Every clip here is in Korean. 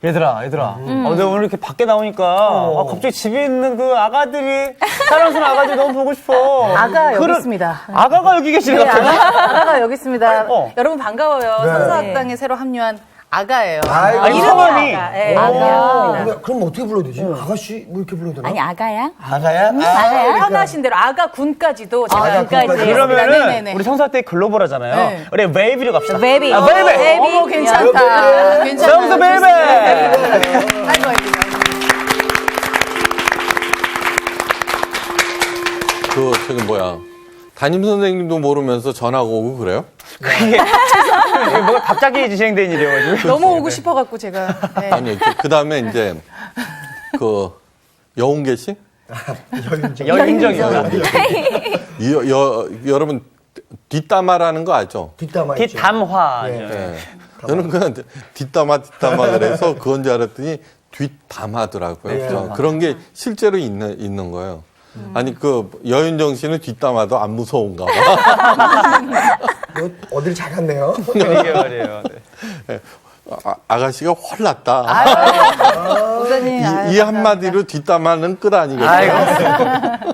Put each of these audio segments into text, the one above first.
얘들아. 내가 오늘 이렇게 밖에 나오니까 갑자기 집에 있는 그 아가들이, 사랑스러운 아가들이 너무 보고 싶어. 아가 여기 있습니다. 아가가 여기 계시네, 갑자기. 아가가 여기 있습니다. 어. 여러분 반가워요. 네. 선사학당에 새로 합류한 아가예요. 아니, 성함이. 아가. 그럼 어떻게 불러야 되지? 아가씨? 뭐 이렇게 불러야 되나? 아니 아가야? 아가야? 편하신 대로 아가 군까지도 제가 아가군까지. 그러면은 네네네. 우리 성사때 글로벌하잖아요. 네. 우리 웨이비로 갑시다. 베이비. 베이비. 어머 괜찮다. 괜찮다. 성사 베이비. 아이고 저기 뭐야. 담임 선생님도 모르면서 전화가 오고 그래요? 이게 뭐가 갑자기 진행된 일이어가지고. 너무 오고 싶어갖고 제가. 네. 아니, 그 다음에 이제, 여운계 씨? 여인정입니다. 여러분, 뒷담화라는 거 알죠? 뒷담화 있죠. 뒷담화. 네. 저는 그냥 뒷담화 그래서 그건 줄 알았더니 뒷담화더라고요. 그래서 그런 게 실제로 있는 거예요. 아니, 여윤정 씨는 뒷담화도 안 무서운가 봐. 어딜 잘 갔네요. 이게 말이에요. 네. 아가씨가 헐났다. 이 한마디로 뒷담화는 끝 아니겠어요?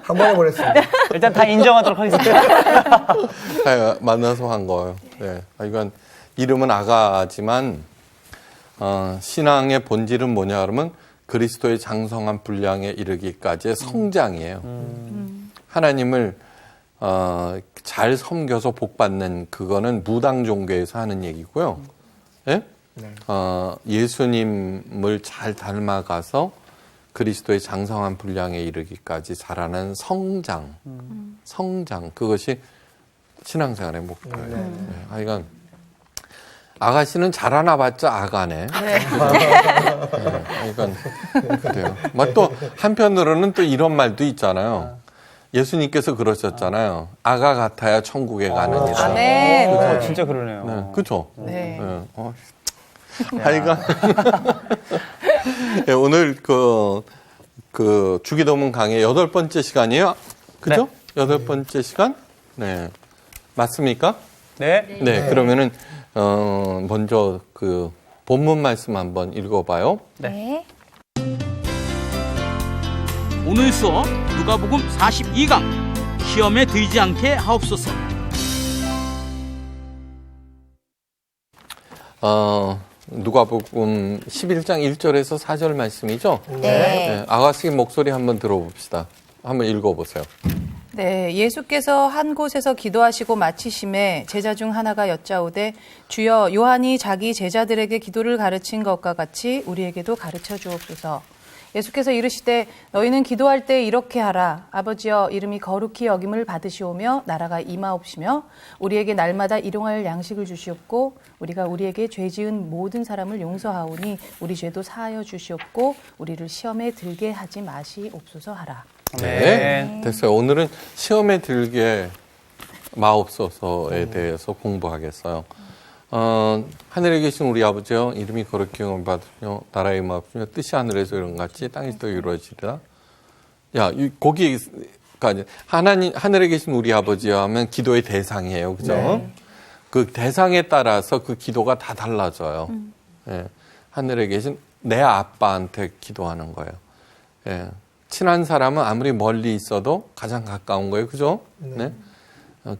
한 번 해버렸습니다. 일단 다 인정하도록 하겠습니다. 네, 만나서 한 거예요. 네. 이건 이름은 아가지만 신앙의 본질은 뭐냐 그러면 그리스도의 장성한 분량에 이르기까지의 성장이에요. 하나님을 잘 섬겨서 복 받는 그거는 무당 종교에서 하는 얘기고요. 예? 네. 예수님을 잘 닮아가서 그리스도의 장성한 분량에 이르기까지 자라는 성장, 그것이 신앙생활의 목표예요. 네. 하여간 아가씨는 자라나봤자 아가네. 네. 그러니까 그래요. 또 한편으로는 또 이런 말도 있잖아요. 예수님께서 그러셨잖아요. 아가 같아야 천국에 가느니라. 아멘. 진짜 그러네요. 네, 그렇죠. 네. 네. 하여간 네, 오늘 주기도문 강의 8번째 시간이에요. 그죠? 네. 8번째 시간? 네. 맞습니까? 네. 네. 그러면은 먼저 본문 말씀 한번 읽어봐요. 네. 오늘 수업 누가복음 42강 시험에 들지 않게 하옵소서. 누가복음 11장 1절에서 4절 말씀이죠? 네. 아가씨 목소리 한번 들어봅시다. 한번 읽어보세요. 네, 예수께서 한 곳에서 기도하시고 마치심에 제자 중 하나가 여짜오되 주여 요한이 자기 제자들에게 기도를 가르친 것과 같이 우리에게도 가르쳐 주옵소서. 예수께서 이르시되 너희는 기도할 때 이렇게 하라. 아버지여 이름이 거룩히 여김을 받으시오며 나라가 임하옵시며 우리에게 날마다 일용할 양식을 주시옵고 우리가 우리에게 죄 지은 모든 사람을 용서하오니 우리 죄도 사하여 주시옵고 우리를 시험에 들게 하지 마시옵소서 하라. 네. 됐어요. 오늘은 시험에 들게 마옵소서에 대해서 공부하겠어요. 하늘에 계신 우리 아버지여 이름이 거룩히 여김을 받으시며 나라의 임하옵시며 뜻이 하늘에서 이룬 같이 땅에서도 이루어지리라. 거기가 하늘에 계신 우리 아버지여 하면 기도의 대상이에요. 그죠? 네. 그 대상에 따라서 그 기도가 다 달라져요. 예. 하늘에 계신 내 아빠한테 기도하는 거예요. 예. 친한 사람은 아무리 멀리 있어도 가장 가까운 거예요. 그죠? 네.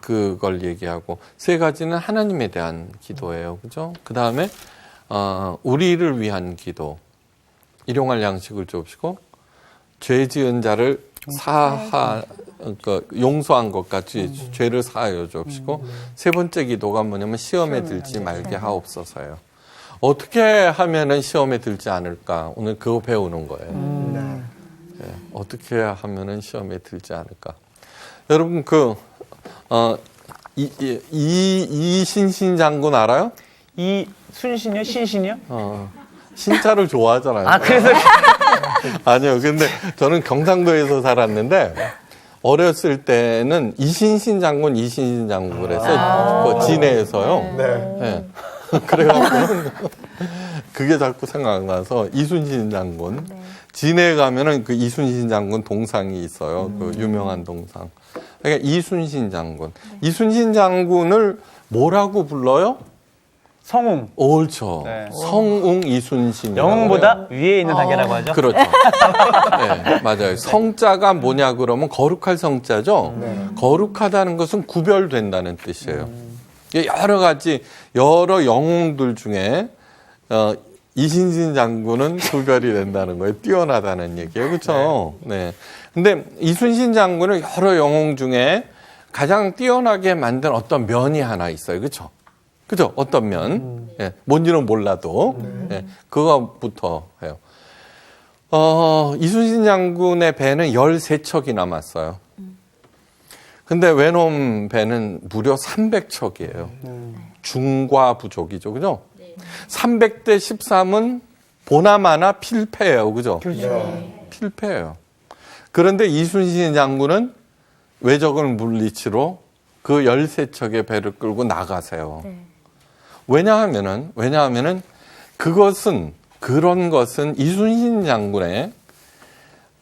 그걸 얘기하고 세 가지는 하나님에 대한 기도예요. 그죠? 그 다음에 우리를 위한 기도, 일용할 양식을 주옵시고 죄 지은 자를 용서한 것 같이 죄를 사하여 주옵시고 세 번째 기도가 뭐냐면 시험에 들지 말게 하옵소서예요. 어떻게 하면은 시험에 들지 않을까? 오늘 그거 배우는 거예요. 네, 어떻게 하면은 시험에 들지 않을까? 여러분 이신신 장군 알아요? 이순신이요? 신신이요? 신자를 좋아하잖아요. 그래서. 아니요. 근데 저는 경상도에서 살았는데 어렸을 때는 이신신 장군 그래서 진해에서요. 네. 그래가지고 그게 자꾸 생각나서 이순신 장군. 진해 가면은 그 이순신 장군 동상이 있어요. 그 유명한 동상. 그러니까 이순신 장군. 이순신 장군을 뭐라고 불러요? 성웅. 옳죠. 네. 성웅 이순신. 영웅보다 위에 있는 단계라고 하죠. 그렇죠. 네, 맞아요. 성자가 뭐냐 그러면 거룩할 성자죠. 거룩하다는 것은 구별된다는 뜻이에요. 여러 가지 여러 영웅들 중에 이순신 장군은 구별이 된다는 거예요. 뛰어나다는 얘기예요. 그렇죠? 네. 근데 이순신 장군은 여러 영웅 중에 가장 뛰어나게 만든 어떤 면이 하나 있어요. 그렇죠? 그죠? 어떤 면. 예, 뭔지는 몰라도. 예, 그거부터 해요. 이순신 장군의 배는 13척이 남았어요. 근데 외놈 배는 무려 300척이에요. 중과 부족이죠. 그죠? 300대 13은 보나마나 필패예요. 그죠? 필패예요. 그런데 이순신 장군은 외적을 물리치러 그 13척의 배를 끌고 나가세요. 왜냐하면은 그런 것은 이순신 장군의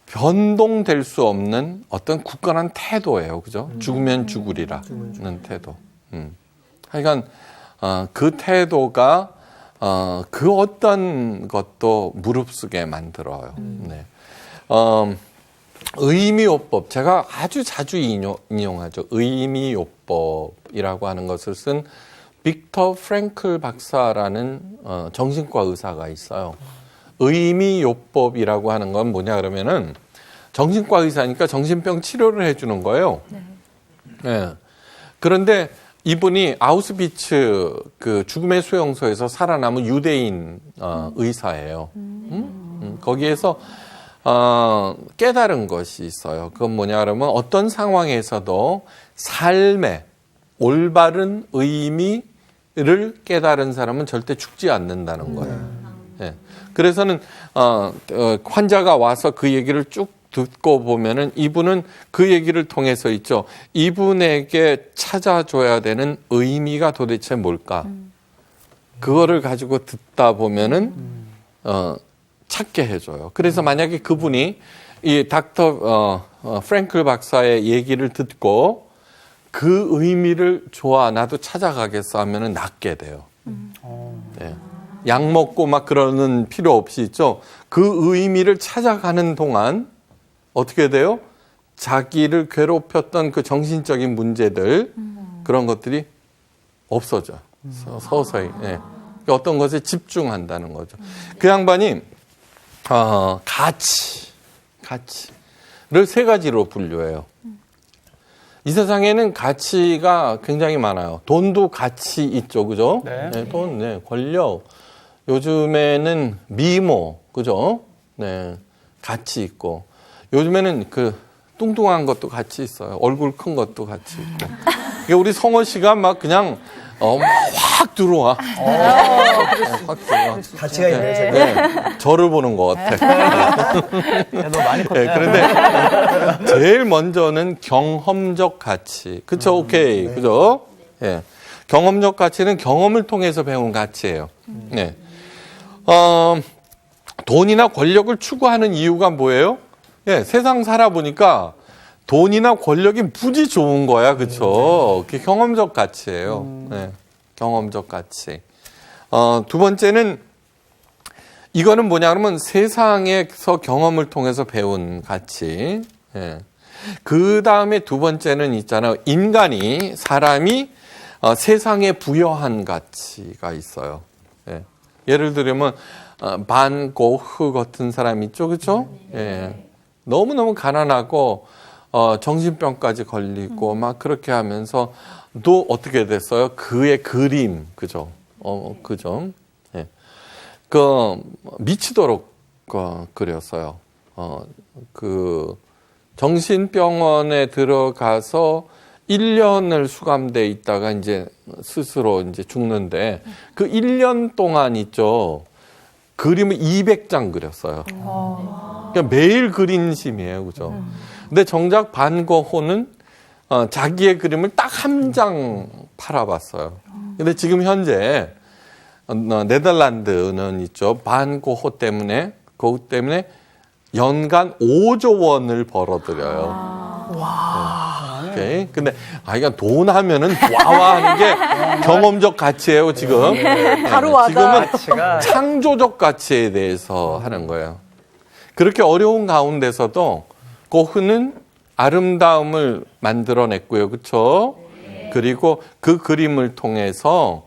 변동될 수 없는 어떤 굳건한 태도예요. 그죠? 죽으면 죽으리라는 태도. 하여간, 그 태도가, 그 어떤 것도 무릅쓰게 만들어요. 네. 의미요법. 제가 아주 자주 인용하죠. 의미요법이라고 하는 것을 쓴 빅터 프랭클 박사라는 정신과 의사가 있어요. 의미요법이라고 하는 건 뭐냐 그러면은 정신과 의사니까 정신병 치료를 해주는 거예요. 네. 그런데 이분이 아우슈비츠 그 죽음의 수용소에서 살아남은 유대인 의사예요. 거기에서 깨달은 것이 있어요. 그건 뭐냐 그러면 어떤 상황에서도 삶의 올바른 의미를 깨달은 사람은 절대 죽지 않는다는 거예요. 네. 그래서는 환자가 와서 그 얘기를 쭉 듣고 보면은 이분은 그 얘기를 통해서 있죠. 이분에게 찾아줘야 되는 의미가 도대체 뭘까? 그거를 가지고 듣다 보면은 찾게 해줘요. 그래서 만약에 그분이 이 닥터 프랭클 박사의 얘기를 듣고 그 의미를 좋아 나도 찾아가겠어 하면은 낫게 돼요. 네. 약 먹고 막 그러는 필요 없이 있죠. 그 의미를 찾아가는 동안 어떻게 돼요? 자기를 괴롭혔던 그 정신적인 문제들 그런 것들이 없어져. 서서히. 네. 어떤 것에 집중한다는 거죠. 그 양반이 가치를 세 가지로 분류해요. 이 세상에는 가치가 굉장히 많아요. 돈도 가치 있죠, 그죠? 네. 네, 돈, 네, 권력. 요즘에는 미모, 그죠? 네, 가치 있고. 요즘에는 그 뚱뚱한 것도 같이 있어요. 얼굴 큰 것도 같이 있고. 그러니까 우리 성호 씨가 막 그냥 확 들어와. 확 들어와. 가치가 있네요, 제가. 네, 저를 보는 것 같아. 야, 너 많이 컸다. 네, 그런데 제일 먼저는 경험적 가치. 그쵸? 오케이. 네. 그죠? 예. 경험적 가치는 경험을 통해서 배운 가치예요. 네. 돈이나 권력을 추구하는 이유가 뭐예요? 예, 세상 살아보니까 돈이나 권력이 무지 좋은 거야. 그쵸? 그게 경험적 가치예요. 네, 경험적 가치. 두 번째는 이거는 뭐냐 그러면 세상에서 경험을 통해서 배운 가치. 예. 그 다음에 두 번째는 있잖아요. 사람이 세상에 부여한 가치가 있어요. 예. 예를 들면 반 고흐 같은 사람 있죠, 그렇죠? 예. 너무너무 가난하고 정신병까지 걸리고 막 그렇게 하면서 또 어떻게 됐어요? 그의 그림, 그죠? 그죠? 예. 미치도록 그렸어요. 그 정신병원에 들어가서 1년을 수감돼 있다가 이제 스스로 이제 죽는데 그 1년 동안 있죠. 그림을 200장 그렸어요. 그러니까 매일 그린 심이에요. 그죠? 근데 정작 반 고흐는 자기의 그림을 딱 한 장 팔아봤어요. 근데 지금 현재 네덜란드는 있죠. 반 고흐 때문에 연간 5조 원을 벌어들여요. 네. 오케이. 근데 이거 돈 하면은 와와 하는 게 경험적 가치예요, 지금. 바로 와다. 지금은 창조적 가치에 대해서 하는 거예요. 그렇게 어려운 가운데서도 고흐는 아름다움을 만들어냈고요. 그렇죠? 그리고 그 그림을 통해서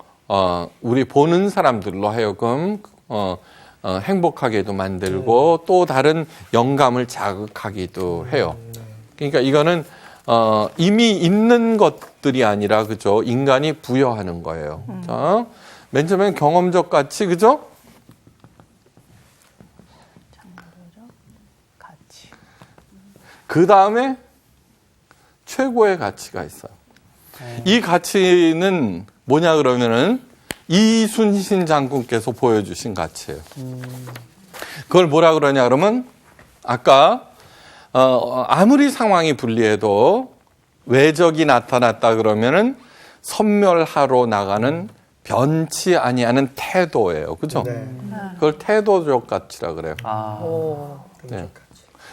우리 보는 사람들로 하여금 행복하게도 만들고 또 다른 영감을 자극하기도 해요. 그러니까 이거는 이미 있는 것들이 아니라 그죠? 인간이 부여하는 거예요. 자, 맨 처음엔 경험적 가치, 그죠? 가치. 그 다음에 최고의 가치가 있어요. 이 가치는 뭐냐 그러면은 이순신 장군께서 보여주신 가치예요. 그걸 뭐라 그러냐 그러면 아까 아무리 상황이 불리해도 외적이 나타났다 그러면은 섬멸하러 나가는 변치 아니하는 태도예요. 그죠? 네. 그걸 태도적 가치라 그래요. 네.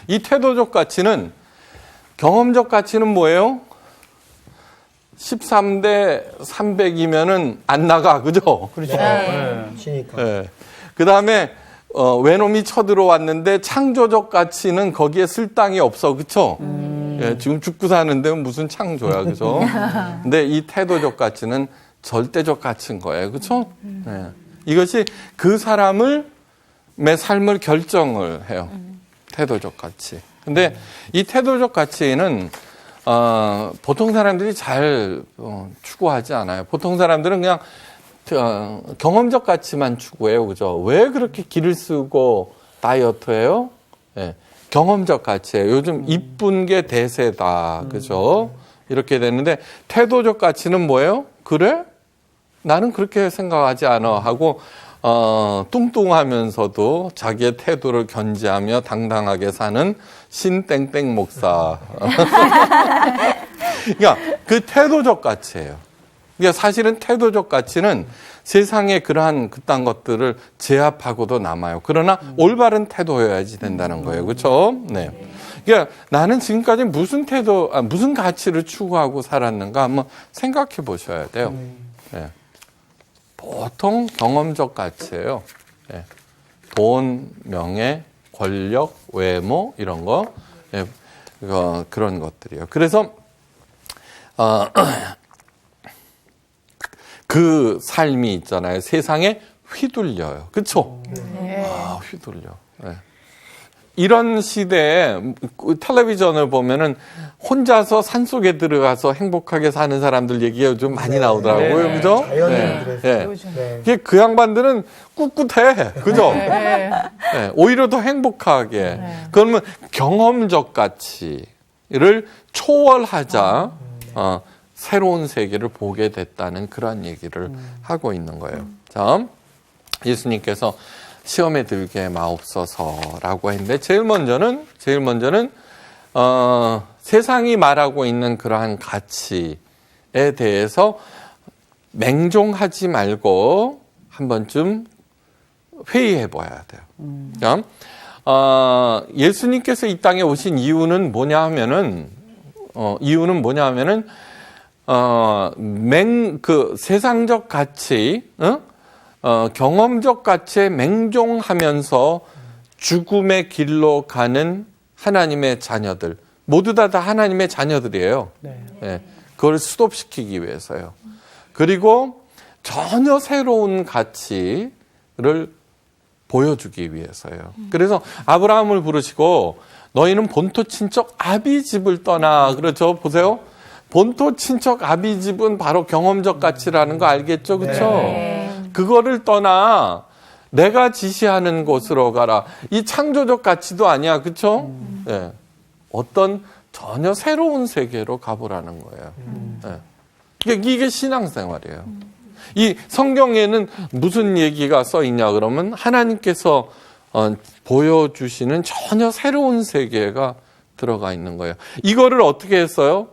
이 태도적 가치는 경험적 가치는 뭐예요? 13대 300이면은 안 나가. 그죠? 그렇죠. 치니까. 네. 그 다음에, 외놈이 쳐들어왔는데 창조적 가치는 거기에 쓸 땅이 없어. 그쵸? 예, 지금 죽고 사는데 무슨 창조야. 그죠? 근데 이 태도적 가치는 절대적 가치인 거예요. 그쵸? 네. 이것이 그 사람의 삶을 결정을 해요. 태도적 가치. 근데 이 태도적 가치는 보통 사람들이 잘 추구하지 않아요. 보통 사람들은 그냥 경험적 가치만 추구해요. 그죠? 왜 그렇게 기를 쓰고 다이어트해요? 네. 경험적 가치예요. 요즘 이쁜 게 대세다. 그죠? 이렇게 되는데 태도적 가치는 뭐예요? 그래? 나는 그렇게 생각하지 않아. 하고 뚱뚱하면서도 자기의 태도를 견지하며 당당하게 사는 신땡땡 목사. 그러니까 그 태도적 가치예요. 그러니까 사실은 태도적 가치는 세상에 그러한 그딴 것들을 제압하고도 남아요. 그러나 올바른 태도여야지 된다는 거예요. 그렇죠? 네. 그러니까 나는 지금까지 무슨 무슨 가치를 추구하고 살았는가 한번 생각해 보셔야 돼요. 네. 보통 경험적 가치예요. 네. 돈, 명예, 권력, 외모 이런 거, 네. 그런 것들이에요. 그래서 그 삶이 있잖아요. 세상에 휘둘려요. 그렇죠? 휘둘려. 네. 이런 시대에 텔레비전을 보면은 혼자서 산속에 들어가서 행복하게 사는 사람들 얘기가 좀 많이 나오더라고요. 네. 그죠? 자연인들에서. 네. 이게 그 양반들은 꿋꿋해. 그죠? 네. 오히려 더 행복하게. 그러면 경험적 가치를 초월하자 새로운 세계를 보게 됐다는 그런 얘기를 하고 있는 거예요. 자, 예수님께서 시험에 들게 마옵소서라고 했는데 제일 먼저는 세상이 말하고 있는 그러한 가치에 대해서 맹종하지 말고 한 번쯤 회의해 봐야 돼요. 예수님께서 이 땅에 오신 이유는 뭐냐 하면은 그 세상적 가치, 경험적 가치에 맹종하면서 죽음의 길로 가는 하나님의 자녀들, 모두 다 하나님의 자녀들이에요. 네. 그걸 스톱시키기 위해서요. 그리고 전혀 새로운 가치를 보여주기 위해서요. 그래서 아브라함을 부르시고 너희는 본토 친척 아비 집을 떠나. 그렇죠? 보세요. 본토 친척 아비 집은 바로 경험적 가치라는 거 알겠죠? 그렇죠? 그거를 떠나 내가 지시하는 곳으로 가라. 이 창조적 가치도 아니야. 그렇죠? 네. 어떤 전혀 새로운 세계로 가보라는 거예요. 네. 이게 신앙생활이에요. 이 성경에는 무슨 얘기가 써 있냐 그러면 하나님께서 보여주시는 전혀 새로운 세계가 들어가 있는 거예요. 이거를 어떻게 했어요?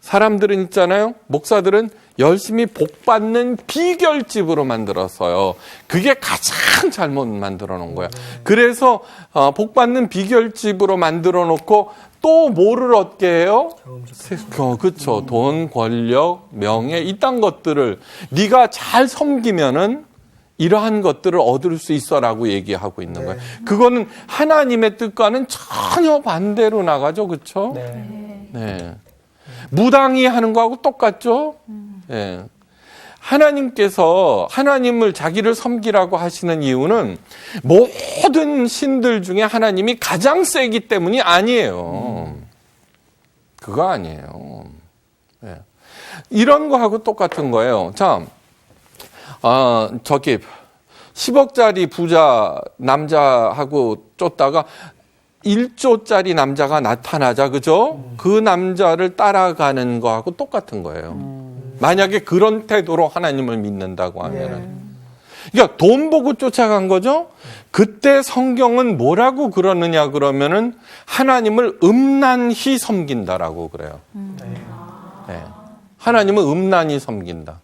사람들은 있잖아요. 목사들은 열심히 복받는 비결집으로 만들었어요. 그게 가장 잘못 만들어 놓은 거야. 그래서 복받는 비결집으로 만들어 놓고 또 뭐를 얻게 해요? 그렇죠. 돈, 권력, 명예 이딴 것들을 네가 잘 섬기면은 이러한 것들을 얻을 수 있어라고 얘기하고 있는 거예요. 그거는 하나님의 뜻과는 전혀 반대로 나가죠. 그렇죠? 네. 무당이 하는 거하고 똑같죠? 네. 하나님께서 하나님을 자기를 섬기라고 하시는 이유는 모든 신들 중에 하나님이 가장 세기 때문이 아니에요. 그거 아니에요. 네. 이런 거하고 똑같은 거예요. 자, 저기 10억짜리 부자 남자하고 쫓다가 1조짜리 남자가 나타나자, 그죠? 그 남자를 따라가는 거하고 똑같은 거예요. 만약에 그런 태도로 하나님을 믿는다고 하면은. 그러니까 돈 보고 쫓아간 거죠? 그때 성경은 뭐라고 그러느냐 그러면은 하나님을 음란히 섬긴다라고 그래요. 네. 하나님을 음란히 섬긴다.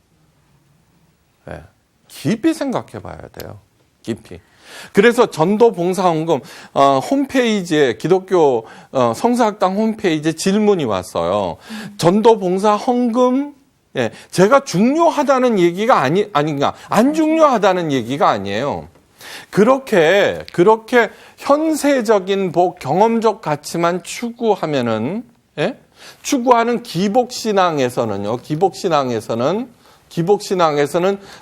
네. 깊이 생각해 봐야 돼요. 깊이. 그래서 전도 봉사 헌금 홈페이지에 기독교 성서학당 홈페이지에 질문이 왔어요. 전도 봉사 헌금 제가 중요하다는 얘기가 아닌가 안 중요하다는 얘기가 아니에요. 그렇게 현세적인 복 경험적 가치만 추구하면은 추구하는 기복신앙에서는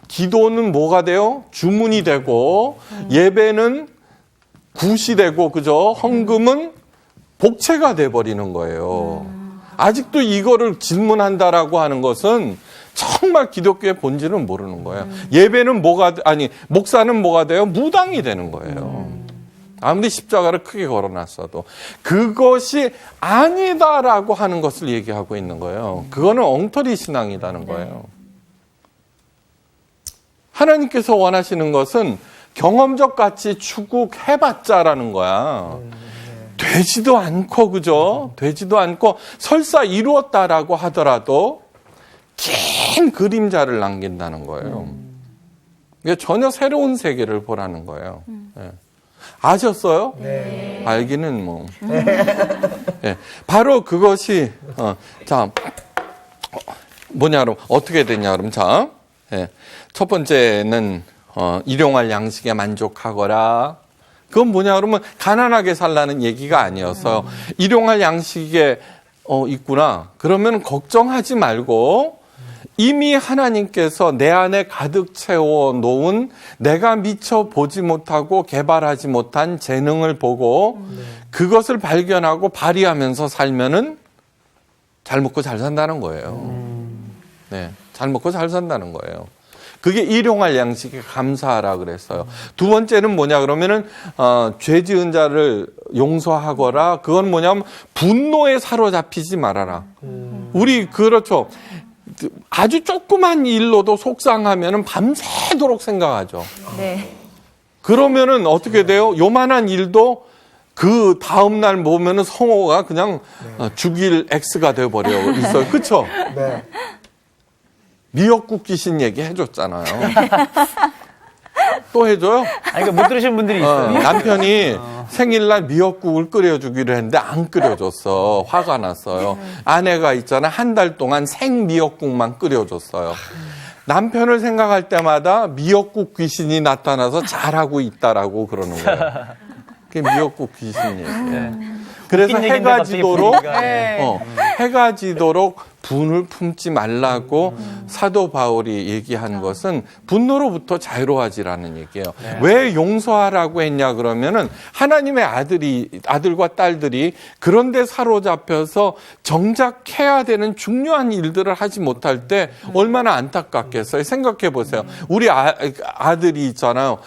기도는 뭐가 돼요? 주문이 되고 예배는 굿이 되고 그죠? 헌금은 복채가 돼버리는 거예요. 아직도 이거를 질문한다라고 하는 것은 정말 기독교의 본질은 모르는 거예요. 예배는 목사는 뭐가 돼요? 무당이 되는 거예요. 아무리 십자가를 크게 걸어놨어도 그것이 아니다라고 하는 것을 얘기하고 있는 거예요. 그거는 엉터리 신앙이라는 거예요. 하나님께서 원하시는 것은 경험적 가치 추구해봤자라는 거야. 되지도 않고, 그죠? 되지도 않고, 설사 이루었다라고 하더라도, 긴 그림자를 남긴다는 거예요. 이게 전혀 새로운 세계를 보라는 거예요. 네. 아셨어요? 네. 알기는 뭐. 네. 바로 그것이, 뭐냐, 그럼, 어떻게 되냐, 그럼, 자. 네. 첫 번째는 일용할 양식에 만족하거라. 그건 뭐냐 그러면 가난하게 살라는 얘기가 아니어서 일용할 양식에 있구나. 그러면 걱정하지 말고 이미 하나님께서 내 안에 가득 채워 놓은 내가 미처 보지 못하고 개발하지 못한 재능을 보고 그것을 발견하고 발휘하면서 살면은 잘 먹고 잘 산다는 거예요. 네, 잘 먹고 잘 산다는 거예요. 그게 일용할 양식에 감사하라 그랬어요. 두 번째는 뭐냐 그러면은 죄 지은 자를 용서하거라. 그건 뭐냐면 분노에 사로잡히지 말아라. 우리 그렇죠. 아주 조그만 일로도 속상하면은 밤새도록 생각하죠. 네. 그러면은 어떻게 돼요? 요만한 일도 그 다음 날 보면은 성호가 그냥 죽일 X가 돼 버려 있어요. 그렇죠? 네. 미역국 귀신 얘기 해줬잖아요. 또 해줘요? 아니, 그러니까 못 들으신 분들이 있어요. 남편이 생일날 미역국을 끓여주기로 했는데 안 끓여줬어. 화가 났어요. 아내가 있잖아. 한 달 동안 생 미역국만 끓여줬어요. 남편을 생각할 때마다 미역국 귀신이 나타나서 잘하고 있다라고 그러는 거예요. 그게 미역국 귀신이에요. 그래서 해가 지도록 해가 지도록 분을 품지 말라고 사도 바울이 얘기한 것은 분노로부터 자유로워지라는 얘기예요. 왜 용서하라고 했냐 그러면은 하나님의 아들과 딸들이 그런데 사로잡혀서 정작 해야 되는 중요한 일들을 하지 못할 때 얼마나 안타깝겠어요. 생각해 보세요. 우리 아들이 있잖아요.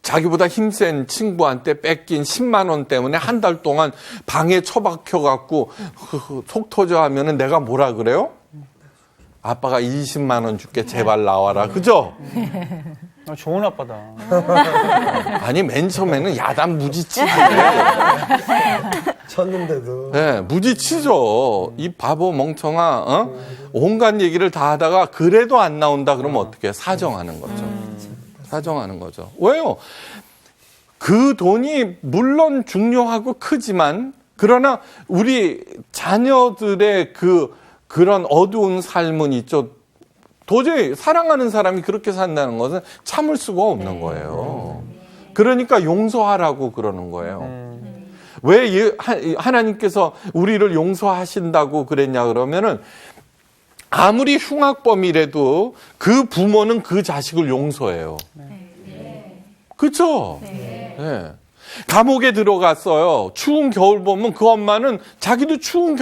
자기보다 힘센 친구한테 뺏긴 10만 원 때문에 한 달 동안 방에 처박혀갖고 속 터져 하면은 내가 뭐라 그래요? 아빠가 20만 원 줄게 제발 나와라. 그죠? 좋은 아빠다. 아니 맨 처음에는 야단 무지치기 쳤는데도. 네, 무지치죠. 이 바보 멍청아, 온갖 얘기를 다 하다가 그래도 안 나온다 그러면 어떻게 해? 사정하는 거죠. 사정하는 거죠. 왜요? 그 돈이 물론 중요하고 크지만 그러나 우리 자녀들의 그런 어두운 삶은 있죠. 도저히 사랑하는 사람이 그렇게 산다는 것은 참을 수가 없는 거예요. 그러니까 용서하라고 그러는 거예요. 왜 하나님께서 우리를 용서하신다고 그랬냐 그러면은 아무리 흉악범이라도 그 부모는 그 자식을 용서해요. 그렇죠? 네. 감옥에 들어갔어요. 추운 겨울 보면 그 엄마는 자기도 추운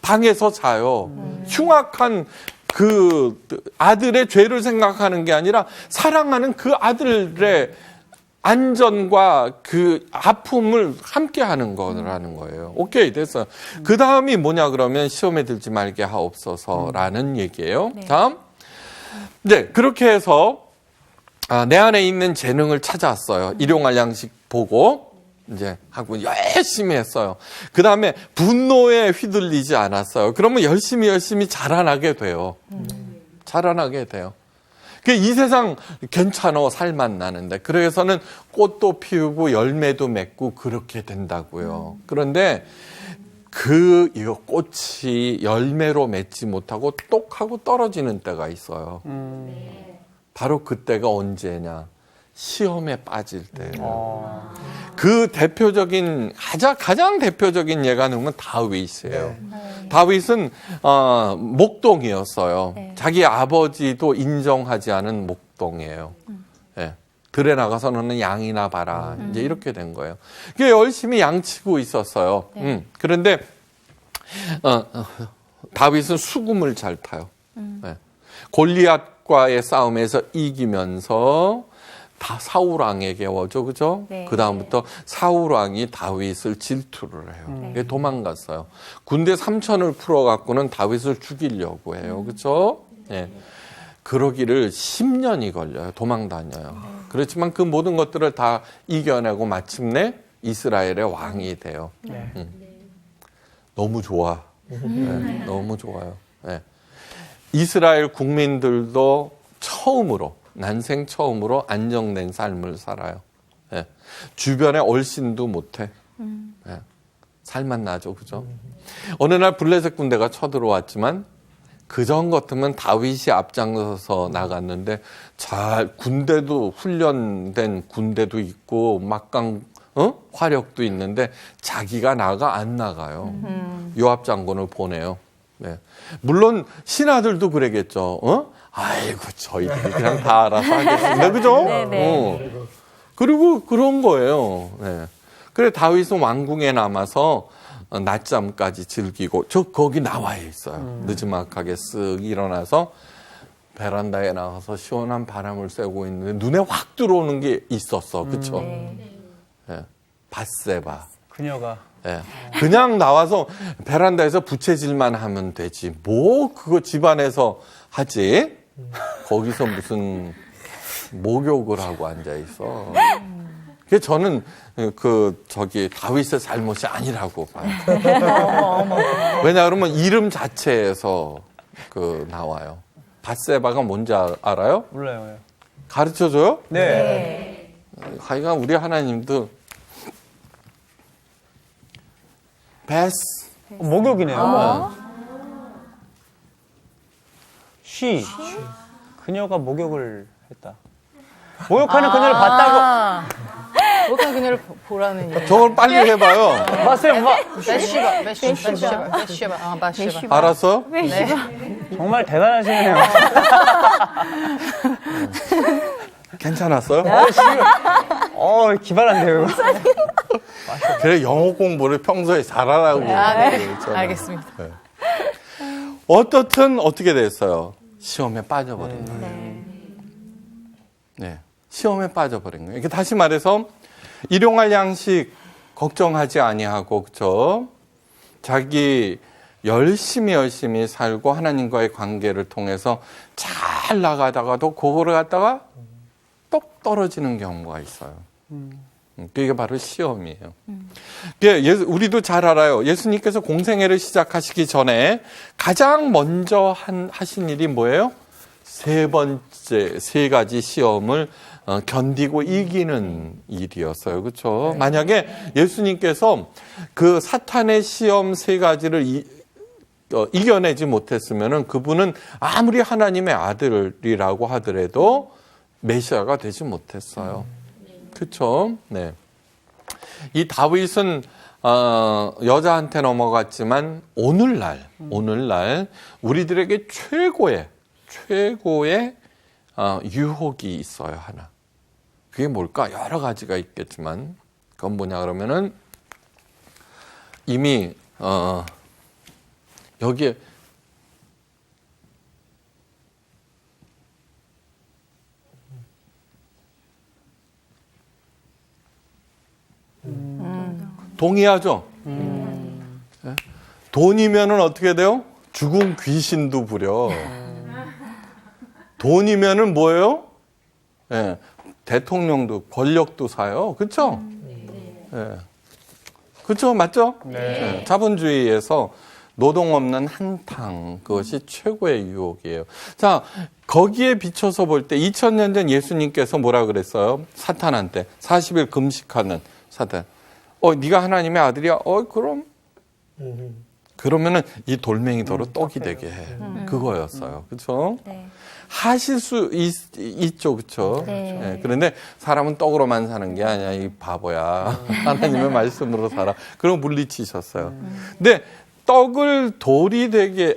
방에서 자요. 흉악한 그 아들의 죄를 생각하는 게 아니라 사랑하는 그 아들의 안전과 그 아픔을 함께 하는 거라는 거예요. 오케이, 됐어요. 그 다음이 뭐냐 그러면 시험에 들지 말게 하옵소서라는 얘기예요. 다음. 네, 그렇게 해서 내 안에 있는 재능을 찾아왔어요. 일용할 양식 보고 이제 하고 열심히 했어요. 그 다음에 분노에 휘둘리지 않았어요. 그러면 열심히 자라나게 돼요. 자라나게 돼요. 이 세상 괜찮아, 살맛 나는데. 그래서는 꽃도 피우고 열매도 맺고 그렇게 된다고요. 그런데 이거 꽃이 열매로 맺지 못하고 똑 하고 떨어지는 때가 있어요. 바로 그때가 언제냐? 시험에 빠질 때예요. 그 대표적인 가장 대표적인 예가 누구면 다윗이에요. 다윗은 목동이었어요. 자기 아버지도 인정하지 않은 목동이에요. 네. 들에 나가서 너는 양이나 봐라. 이제 이렇게 된 거예요. 열심히 양치고 있었어요. 그런데 다윗은 수금을 잘 타요. 네. 골리앗과의 싸움에서 이기면서 다 사울 왕에게 오죠, 그죠? 네. 그 다음부터 사울 왕이 다윗을 질투를 해요. 도망갔어요. 군대 3,000을 풀어갖고는 다윗을 죽이려고 해요, 그죠? 예. 그러기를 10년이 걸려요. 도망 다녀요. 그렇지만 그 모든 것들을 다 이겨내고 마침내 이스라엘의 왕이 돼요. 너무 좋아. 네, 너무 좋아요. 네. 이스라엘 국민들도 난생 처음으로 안정된 삶을 살아요. 네. 주변에 얼씬도 못해. 네. 살만 나죠, 그죠? 어느 날 블레셋 군대가 쳐들어왔지만 그전 같으면 다윗이 앞장서서 나갔는데 군대도 훈련된 군대도 있고 막강 화력도 있는데 자기가 안 나가요. 요압 장군을 보내요. 네. 물론 신하들도 그러겠죠. 아이고 저희들이 그냥 다 알아서 하겠습니다. 그죠? 네네. 그리고 그런 거예요. 네. 그래 다윗은 왕궁에 남아서 낮잠까지 즐기고 거기 나와 있어요. 느지막하게 쓱 일어나서 베란다에 나가서 시원한 바람을 쐬고 있는데 눈에 확 들어오는 게 있었어. 그렇죠? 네. 밧세바. 그녀가. 네. 그냥 나와서 베란다에서 부채질만 하면 되지. 그거 집안에서 하지? 거기서 무슨 목욕을 하고 앉아 있어. 그래서 저는 다윗의 잘못이 아니라고 봐요. 왜냐 그러면 이름 자체에서 나와요. 밧세바가 뭔지 알아요? 몰라요. 가르쳐줘요? 네. 하여간 우리 하나님도 목욕이네요. 그녀가 목욕을 했다. 목욕하는 그녀를 봤다고. 목욕하는 그녀를 보라는 얘기. 저걸 빨리 해봐요. 봤어요, 바시바. 알았어? 네. 정말 대단하시네요. 괜찮았어요? 기발한데요. 그래 영어 공부를 평소에 잘하라고. 네. 알겠습니다. 네. 어떻든 어떻게 됐어요? 시험에 빠져버린 거예요. 네, 시험에 빠져버린 거예요. 다시 말해서 일용할 양식 걱정하지 아니하고 그렇죠? 자기 열심히 살고 하나님과의 관계를 통해서 잘 나가다가도 그거를 갖다가 똑 떨어지는 경우가 있어요. 그게 바로 시험이에요. 우리도 잘 알아요. 예수님께서 공생애를 시작하시기 전에 가장 먼저 하신 일이 뭐예요? 세 가지 시험을 견디고 이기는 일이었어요. 그렇죠? 만약에 예수님께서 그 사탄의 시험 세 가지를 이겨내지 못했으면은 그분은 아무리 하나님의 아들이라고 하더라도 메시아가 되지 못했어요. 그렇죠? 네. 이 다윗은 여자한테 넘어갔지만 오늘날 우리들에게 최고의 유혹이 있어요. 하나. 그게 뭘까? 여러 가지가 있겠지만 그건 뭐냐 그러면은 이미 여기에 동의하죠? 네? 돈이면은 어떻게 돼요? 죽은 귀신도 부려. 돈이면은 뭐예요? 네. 대통령도 권력도 사요. 그렇죠? 네. 그렇죠? 맞죠? 네. 자본주의에서 노동 없는 한탕, 그것이 최고의 유혹이에요. 자, 거기에 비춰서 볼 때 2000년 전 예수님께서 뭐라 그랬어요? 사탄한테 40일 금식하는 사탄. 네가 하나님의 아들이야? 그럼 그러면은 이 돌멩이 더러 떡이 되게 해. 그거였어요. 그렇죠? 네. 하실 수 있죠. 그렇죠? 네. 네. 그런데 사람은 떡으로만 사는 게 아니야. 이 바보야. 하나님의 말씀으로 살아. 그럼 물리치셨어요. 근데 돌을 떡이 되게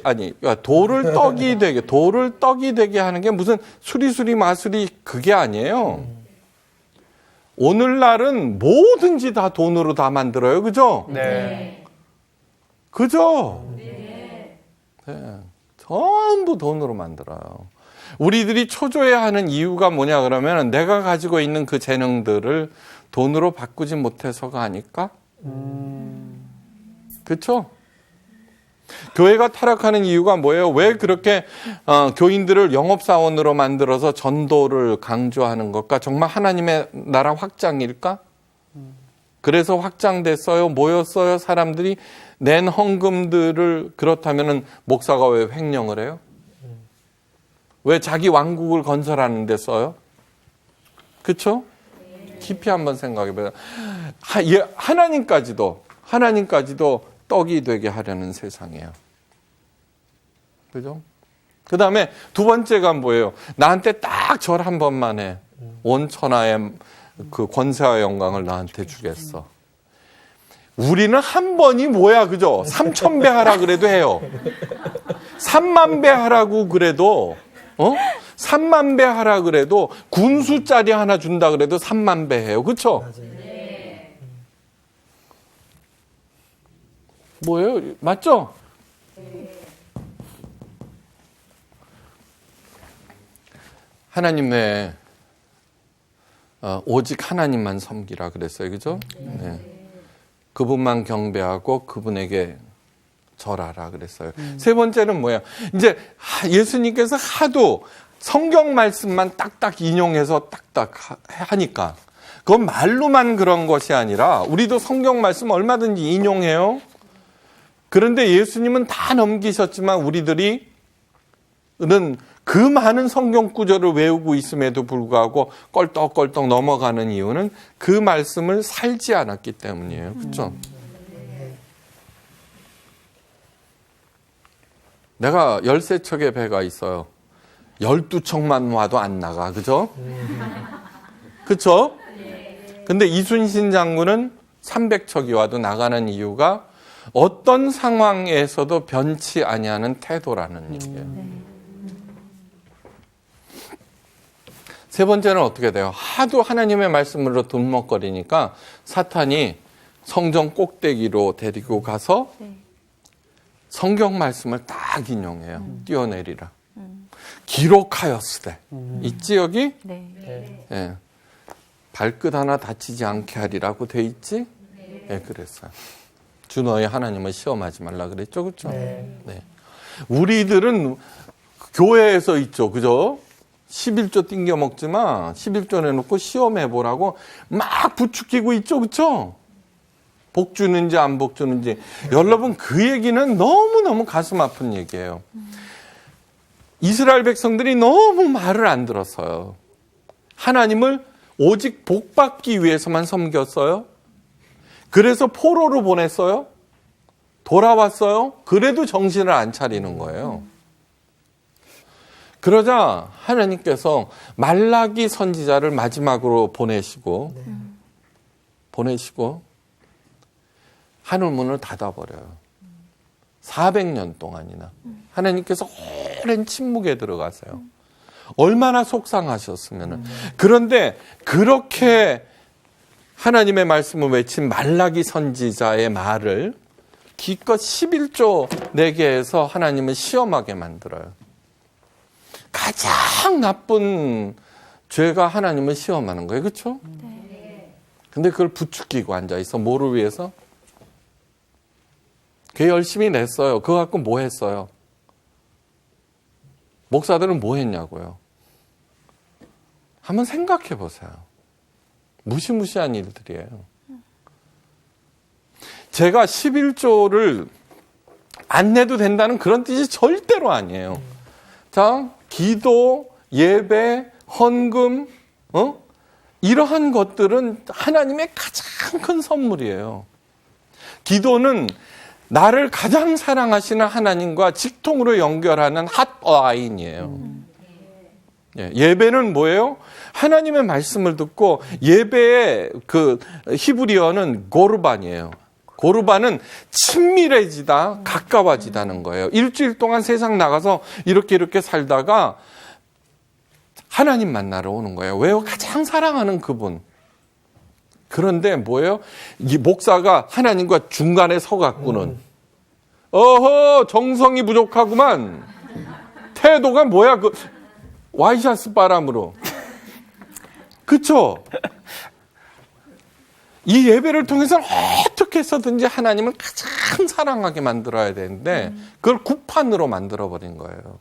하는 게 무슨 수리수리 마수리 그게 아니에요. 오늘날은 뭐든지 다 돈으로 다 만들어요. 그죠? 네. 그죠? 네. 전부 돈으로 만들어요. 우리들이 초조해하는 이유가 뭐냐 그러면 내가 가지고 있는 그 재능들을 돈으로 바꾸지 못해서가 아닐까? 그렇죠? 교회가 타락하는 이유가 뭐예요? 왜 그렇게 교인들을 영업사원으로 만들어서 전도를 강조하는 것과 정말 하나님의 나라 확장일까? 그래서 확장됐어요? 모였어요? 사람들이 낸 헌금들을 그렇다면 목사가 왜 횡령을 해요? 왜 자기 왕국을 건설하는 데 써요? 그렇죠? 깊이 한번 생각해봐요. 하나님까지도 떡이 되게 하려는 세상이에요. 그죠? 그 다음에 두 번째가 뭐예요? 나한테 딱 절 한 번만 해. 온 천하의 그 권세와 영광을 나한테 주겠어. 우리는 한 번이 뭐야, 그죠? 3,000배 하라 그래도 해요. 3만 배 하라고 그래도, 3만 배 하라 그래도 군수짜리 하나 준다 그래도 3만 배 해요. 그쵸? 뭐예요? 맞죠? 하나님 외에 오직 하나님만 섬기라 그랬어요. 그죠? 네. 그분만 경배하고 그분에게 절하라 그랬어요. 세 번째는 뭐예요? 이제 예수님께서 하도 성경 말씀만 딱딱 인용해서 딱딱 하니까 그건 말로만 그런 것이 아니라 우리도 성경 말씀 얼마든지 인용해요. 그런데 예수님은 다 넘기셨지만 우리들은 그 많은 성경 구절을 외우고 있음에도 불구하고 껄떡껄떡 넘어가는 이유는 그 말씀을 살지 않았기 때문이에요. 그렇죠? 내가 13척의 배가 있어요. 12척만 와도 안 나가. 그죠? 그렇죠? 근데 이순신 장군은 300척이 와도 나가는 이유가 어떤 상황에서도 변치 아니하는 태도라는 얘기예요. 세 번째는 어떻게 돼요? 하도 하나님의 말씀으로 돈먹거리니까 사탄이 성전 꼭대기로 데리고 가서 성경 말씀을 딱 인용해요. 뛰어내리라. 기록하였으되. 있지 여기? 네. 네. 발끝 하나 다치지 않게 하리라고 돼 있지? 네, 그랬어요. 주 너의 하나님을 시험하지 말라 그랬죠, 그렇죠? 네. 우리들은 교회에서 있죠, 그죠? 11조 띵겨 먹지 마. 11조 내놓고 시험해보라고 막 부추기고 있죠. 그쵸? 복 주는지 안 복 주는지. 여러분, 그 얘기는 너무너무 가슴 아픈 얘기예요. 이스라엘 백성들이 너무 말을 안 들었어요. 하나님을 오직 복 받기 위해서만 섬겼어요. 그래서 포로로 보냈어요. 돌아왔어요. 그래도 정신을 안 차리는 거예요. 그러자 하나님께서 말라기 선지자를 마지막으로 보내시고 하늘문을 닫아버려요. 400년 동안이나. 하나님께서 오랜 침묵에 들어가세요. 얼마나 속상하셨으면. 그런데 그렇게 하나님의 말씀을 외친 말라기 선지자의 말을 기껏 11조 내게 해서 하나님은 시험하게 만들어요. 가장 나쁜 죄가 하나님을 시험하는 거예요. 그렇죠? 근데 그걸 부추기고 앉아있어. 뭐를 위해서? 걔 열심히 냈어요. 그거 갖고 뭐 했어요? 목사들은 뭐 했냐고요? 한번 생각해 보세요. 무시무시한 일들이에요. 제가 11조를 안 내도 된다는 그런 뜻이 절대로 아니에요. 자, 기도, 예배, 헌금, 이러한 것들은 하나님의 가장 큰 선물이에요. 기도는 나를 가장 사랑하시는 하나님과 직통으로 연결하는 핫라인이에요. 예배는 뭐예요? 하나님의 말씀을 듣고 예배의 그 히브리어는 고르반이에요. 고르반은 친밀해지다, 가까워지다는 거예요. 일주일 동안 세상 나가서 이렇게 살다가 하나님 만나러 오는 거예요. 왜요? 가장 사랑하는 그분. 그런데 뭐예요? 이 목사가 하나님과 중간에 서갖고는 어허, 정성이 부족하구만. 태도가 뭐야? 그 와이셔츠 바람으로. 그쵸? 이 예배를 통해서 어떻게 해서든지 하나님을 가장 사랑하게 만들어야 되는데 그걸 구판으로 만들어버린 거예요.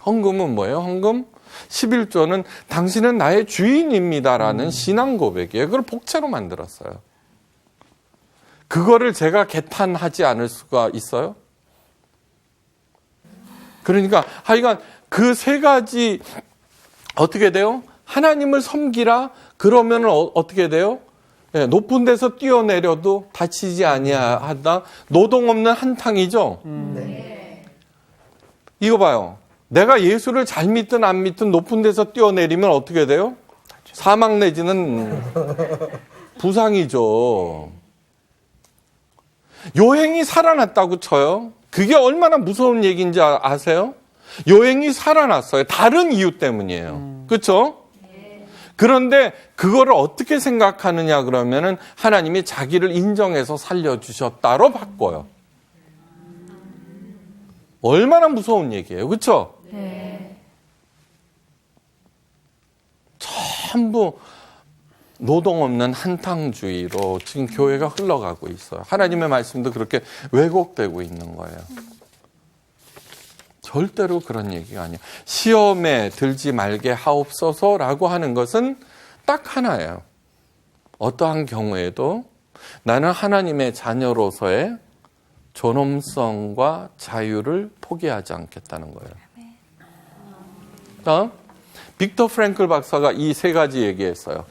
헌금은 뭐예요? 헌금? 11조는 당신은 나의 주인입니다라는 신앙 고백이에요. 그걸 복채로 만들었어요. 그거를 제가 개탄하지 않을 수가 있어요? 그러니까 하여간 그 세 가지 어떻게 돼요? 하나님을 섬기라 그러면 어떻게 돼요? 네, 높은 데서 뛰어내려도 다치지 아니하다. 노동 없는 한탕이죠. 이거 봐요. 내가 예수를 잘 믿든 안 믿든 높은 데서 뛰어내리면 어떻게 돼요? 사망 내지는 부상이죠. 요행이 살아났다고 쳐요. 그게 얼마나 무서운 얘기인지 아세요? 요행이 살아났어요. 다른 이유 때문이에요. 그렇죠? 그런데 그거를 어떻게 생각하느냐 그러면은 하나님이 자기를 인정해서 살려주셨다로 바꿔요. 얼마나 무서운 얘기예요. 그렇죠? 전부 노동 없는 한탕주의로 지금 교회가 흘러가고 있어요. 하나님의 말씀도 그렇게 왜곡되고 있는 거예요. 절대로 그런 얘기가 아니에요. 시험에 들지 말게 하옵소서라고 하는 것은 딱 하나예요. 어떠한 경우에도 나는 하나님의 자녀로서의 존엄성과 자유를 포기하지 않겠다는 거예요. 다음, 빅터 프랭클 박사가 이 세 가지 얘기했어요.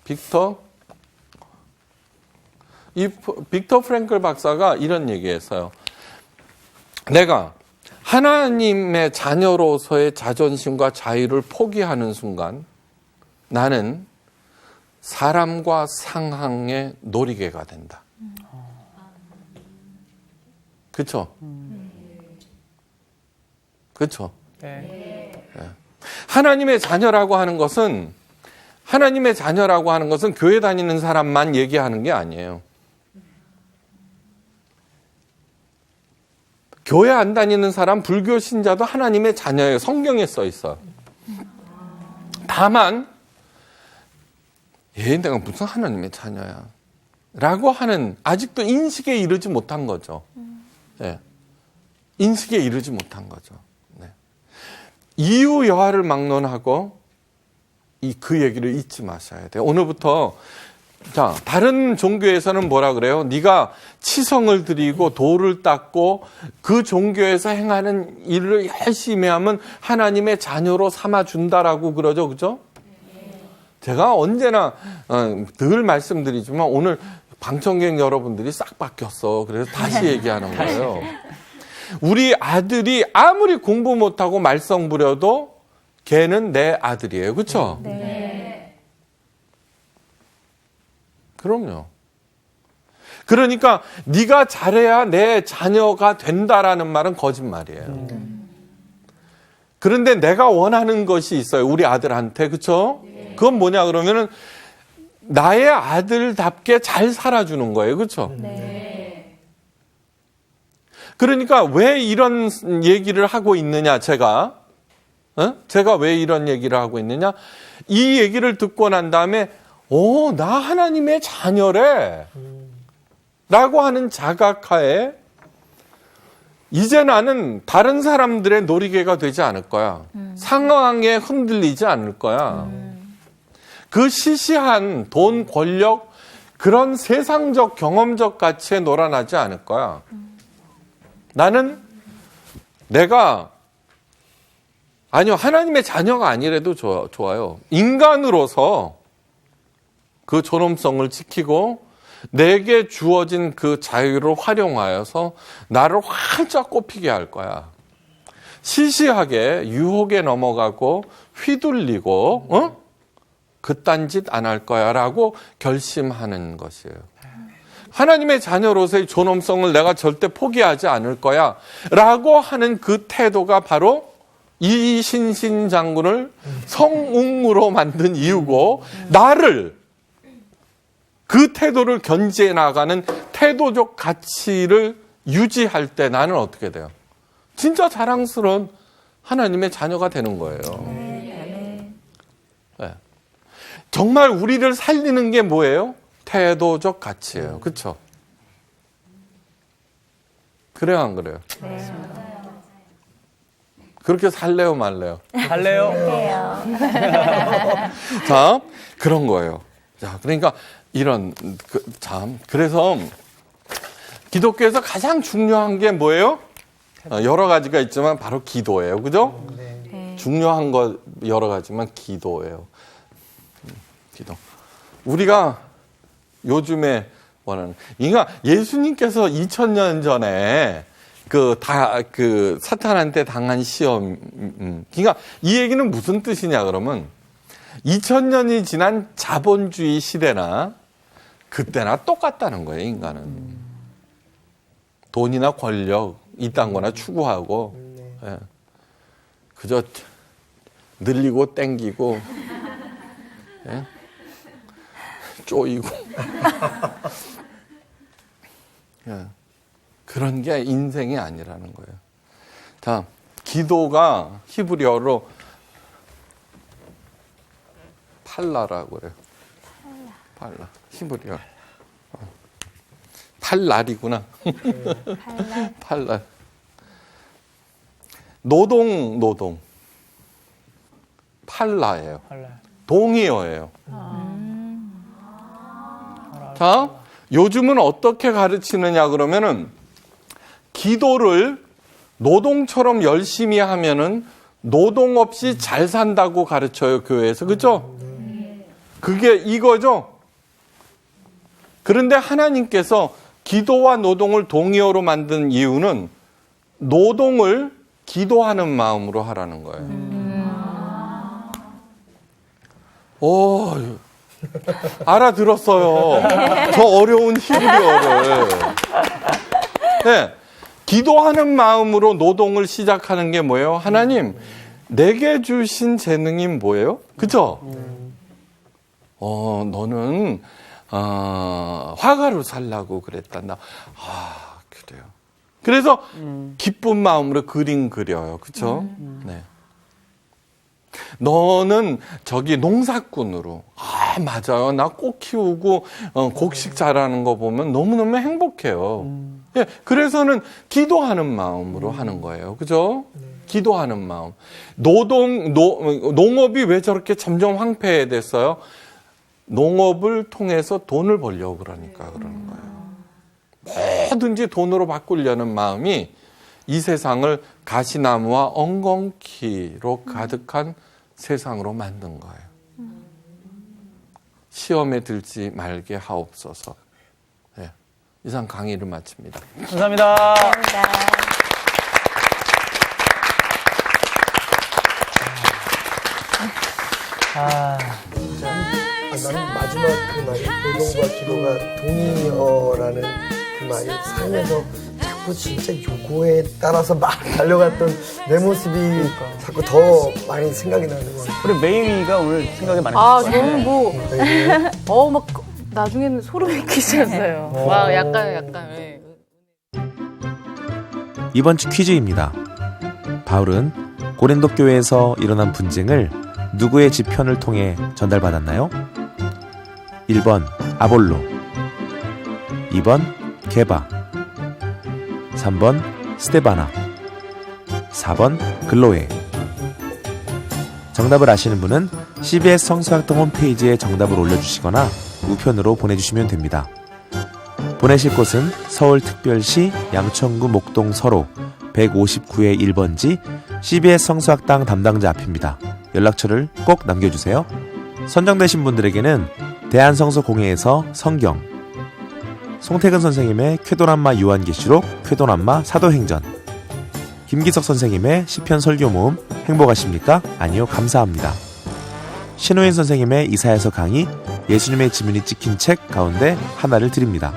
빅터 프랭클 박사가 이런 얘기했어요. 내가 하나님의 자녀로서의 자존심과 자유를 포기하는 순간 나는 사람과 상항의 놀이개가 된다. 그렇죠? 그렇죠? 네. 하나님의 자녀라고 하는 것은 교회 다니는 사람만 얘기하는 게 아니에요. 교회 안 다니는 사람, 불교 신자도 하나님의 자녀예요. 성경에 써 있어요. 다만 내가 무슨 하나님의 자녀야 라고 하는 아직도 인식에 이르지 못한 거죠. 네. 인식에 이르지 못한 거죠. 네. 이유 여하를 막론하고 그 얘기를 잊지 마셔야 돼요. 오늘부터 자, 다른 종교에서는 뭐라 그래요? 네가 치성을 드리고 도를 닦고 그 종교에서 행하는 일을 열심히 하면 하나님의 자녀로 삼아준다라고 그러죠. 그죠? 제가 언제나 늘 말씀드리지만 오늘 방청객 여러분들이 싹 바뀌었어. 그래서 다시 얘기하는 거예요. 우리 아들이 아무리 공부 못하고 말썽 부려도 걔는 내 아들이에요. 그렇죠? 네. 그럼요. 그러니까 네가 잘해야 내 자녀가 된다라는 말은 거짓말이에요. 그런데 내가 원하는 것이 있어요. 우리 아들한테. 그렇죠? 그건 뭐냐 그러면은 나의 아들답게 잘 살아주는 거예요. 그렇죠? 네. 그러니까 왜 이런 얘기를 하고 있느냐, 제가 왜 이런 얘기를 하고 있느냐? 이 얘기를 듣고 난 다음에 나 하나님의 자녀래 라고 하는 자각하에 이제 나는 다른 사람들의 놀이개가 되지 않을 거야. 상황에 흔들리지 않을 거야. 그 시시한 돈, 권력, 그런 세상적, 경험적 가치에 놀아나지 않을 거야. 나는 하나님의 자녀가 아니래도 좋아요. 인간으로서 그 존엄성을 지키고 내게 주어진 그 자유를 활용하여서 나를 활짝 꽃피게 할 거야. 시시하게 유혹에 넘어가고 휘둘리고 그딴 짓 안 할 거야 라고 결심하는 것이에요. 하나님의 자녀로서의 존엄성을 내가 절대 포기하지 않을 거야 라고 하는 그 태도가 바로 이 신신장군을 성웅으로 만든 이유고 나를 그 태도를 견지해 나가는 태도적 가치를 유지할 때 나는 어떻게 돼요? 진짜 자랑스러운 하나님의 자녀가 되는 거예요. 네. 정말 우리를 살리는 게 뭐예요? 태도적 가치예요. 그렇죠? 그래요, 안 그래요? 네. 그렇게 살래요, 말래요? 할래요? 자, 그런 거예요. 자, 그러니까 그래서 기독교에서 가장 중요한 게 뭐예요? 여러 가지가 있지만 바로 기도예요. 그죠? 중요한 거 여러 가지만 기도예요. 기도. 우리가 요즘에 원하는, 그러니까 예수님께서 2000년 전에 사탄한테 당한 시험, 그러니까 이 얘기는 무슨 뜻이냐 그러면 2000년이 지난 자본주의 시대나 그때나 똑같다는 거예요, 인간은. 돈이나 권력, 이딴 거나 추구하고, 예. 그저 늘리고 땡기고, 예? 쪼이고. 예. 그런 게 인생이 아니라는 거예요. 자, 기도가 히브리어로 팔라라고 그래요. 팔라. 히브리어. 팔날이구나. 팔날. 노동. 팔라예요. 동의어예요. 자, 요즘은 어떻게 가르치느냐 그러면은 기도를 노동처럼 열심히 하면은 노동 없이 잘 산다고 가르쳐요, 교회에서. 그죠? 그게 이거죠? 그런데 하나님께서 기도와 노동을 동의어로 만든 이유는 노동을 기도하는 마음으로 하라는 거예요. 오, 알아들었어요. 저 어려운 히브리어를. 네, 기도하는 마음으로 노동을 시작하는 게 뭐예요? 하나님, 내게 주신 재능이 뭐예요? 그죠? 너는 화가로 살라고 그랬단다. 그래요. 그래서 기쁜 마음으로 그림 그려요. 그렇죠? 네. 너는 농사꾼으로. 맞아요. 나 꽃 키우고 곡식 자라는 거 보면 너무너무 행복해요. 예, 그래서는 기도하는 마음으로 하는 거예요. 그죠? 기도하는 마음. 농업이 왜 저렇게 점점 황폐해졌어요? 농업을 통해서 돈을 벌려고 그러니까 그러는 거예요. 뭐든지 돈으로 바꾸려는 마음이 이 세상을 가시나무와 엉겅퀴로 가득한 세상으로 만든 거예요. 시험에 들지 말게 하옵소서. 네. 이상 강의를 마칩니다. 감사합니다. 나는 마지막 그 말이 노동과 기도가 동의어라는 그 말이 살면서 자꾸 진짜 요거에 따라서 막 달려갔던 내 모습이 자꾸 더 많이 생각이 나는 것 같아요. 우리 메이가 오늘 생각이 많이 아, 났어요. 너무 막 나중에는 소름이 끼쳤어요. 와, 약간. 예. 이번 주 퀴즈입니다. 바울은 고린도 교회에서 일어난 분쟁을 누구의 지편을 통해 전달받았나요? 1번 아볼로, 2번 게바, 3번 스테바나, 4번 글로에. 정답을 아시는 분은 CBS 성수학당 홈페이지에 정답을 올려주시거나 우편으로 보내주시면 됩니다. 보내실 곳은 서울특별시 양천구 목동 서로 159의 1번지 CBS 성수학당 담당자 앞입니다. 연락처를 꼭 남겨주세요. 선정되신 분들에게는 대한성서공회에서 성경, 송태근 선생님의 쾌도남마 유한계시록 쾌도남마 사도행전, 김기석 선생님의 시편 설교 모음 행복하십니까? 아니요, 감사합니다. 신호인 선생님의 이사야서 강의, 예수님의 지문이 찍힌 책 가운데 하나를 드립니다.